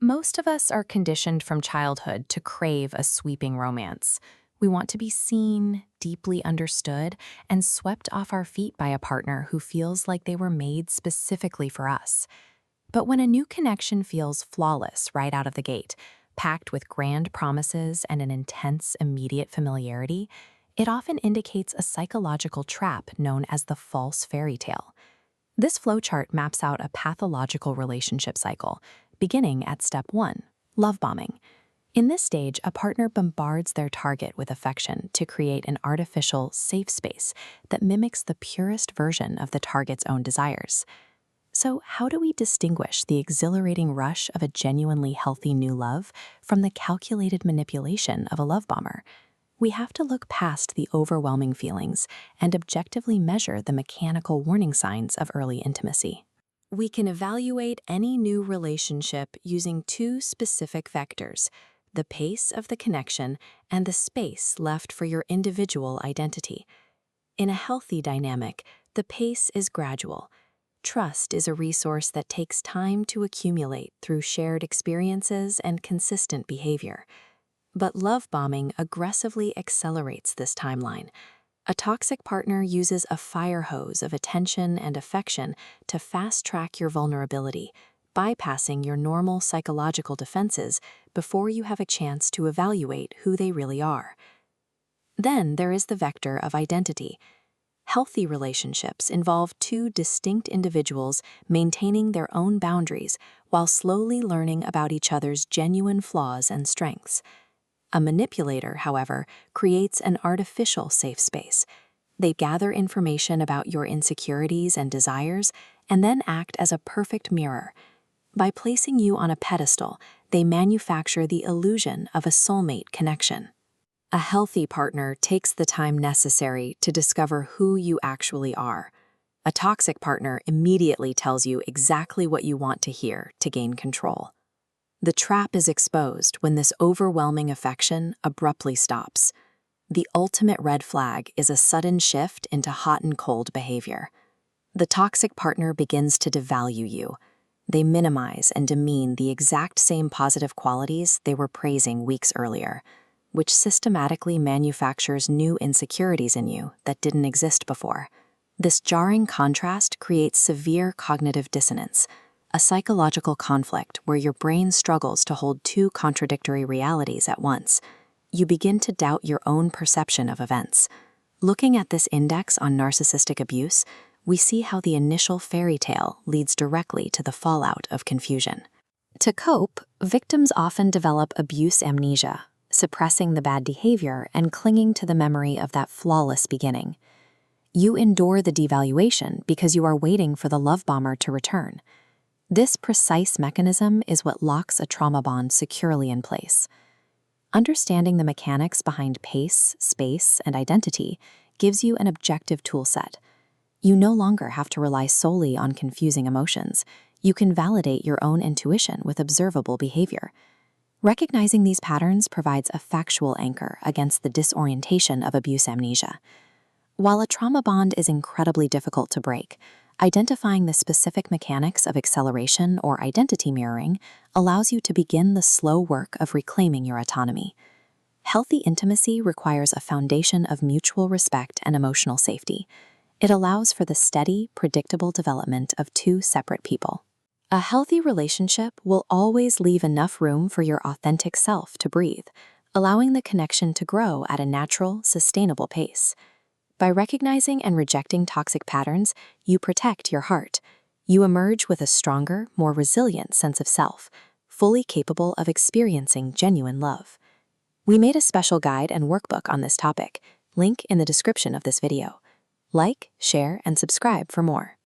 Most of us are conditioned from childhood to crave a sweeping romance. We want to be seen, deeply understood, and swept off our feet by a partner who feels like they were made specifically for us. But when a new connection feels flawless right out of the gate, packed with grand promises and an intense, immediate familiarity, it often indicates a psychological trap known as the false fairy tale. This flowchart maps out a pathological relationship cycle, beginning at step 1, love bombing. In this stage, a partner bombards their target with affection to create an artificial, safe space that mimics the purest version of the target's own desires. So, how do we distinguish the exhilarating rush of a genuinely healthy new love from the calculated manipulation of a love bomber? We have to look past the overwhelming feelings and objectively measure the mechanical warning signs of early intimacy. We can evaluate any new relationship using two specific vectors: the pace of the connection and the space left for your individual identity. In a healthy dynamic, the pace is gradual. Trust is a resource that takes time to accumulate through shared experiences and consistent behavior. But love bombing aggressively accelerates this timeline. A toxic partner uses a fire hose of attention and affection to fast-track your vulnerability, bypassing your normal psychological defenses before you have a chance to evaluate who they really are. Then there is the vector of identity. Healthy relationships involve two distinct individuals maintaining their own boundaries while slowly learning about each other's genuine flaws and strengths. A manipulator, however, creates an artificial safe space. They gather information about your insecurities and desires and then act as a perfect mirror. By placing you on a pedestal, they manufacture the illusion of a soulmate connection. A healthy partner takes the time necessary to discover who you actually are. A toxic partner immediately tells you exactly what you want to hear to gain control. The trap is exposed when this overwhelming affection abruptly stops. The ultimate red flag is a sudden shift into hot and cold behavior. The toxic partner begins to devalue you. They minimize and demean the exact same positive qualities they were praising weeks earlier, which systematically manufactures new insecurities in you that didn't exist before. This jarring contrast creates severe cognitive dissonance, a psychological conflict where your brain struggles to hold two contradictory realities at once. You begin to doubt your own perception of events. Looking at this index on narcissistic abuse, we see how the initial fairy tale leads directly to the fallout of confusion. To cope, victims often develop abuse amnesia, suppressing the bad behavior and clinging to the memory of that flawless beginning. You endure the devaluation because you are waiting for the love bomber to return. This precise mechanism is what locks a trauma bond securely in place. Understanding the mechanics behind pace, space, and identity gives you an objective toolset. You no longer have to rely solely on confusing emotions. You can validate your own intuition with observable behavior. Recognizing these patterns provides a factual anchor against the disorientation of abuse amnesia. While a trauma bond is incredibly difficult to break, identifying the specific mechanics of acceleration or identity mirroring allows you to begin the slow work of reclaiming your autonomy. Healthy intimacy requires a foundation of mutual respect and emotional safety. It allows for the steady, predictable development of two separate people. A healthy relationship will always leave enough room for your authentic self to breathe, allowing the connection to grow at a natural, sustainable pace. By recognizing and rejecting toxic patterns, you protect your heart. You emerge with a stronger, more resilient sense of self, fully capable of experiencing genuine love. We made a special guide and workbook on this topic, link in the description of this video. Like, share, and subscribe for more.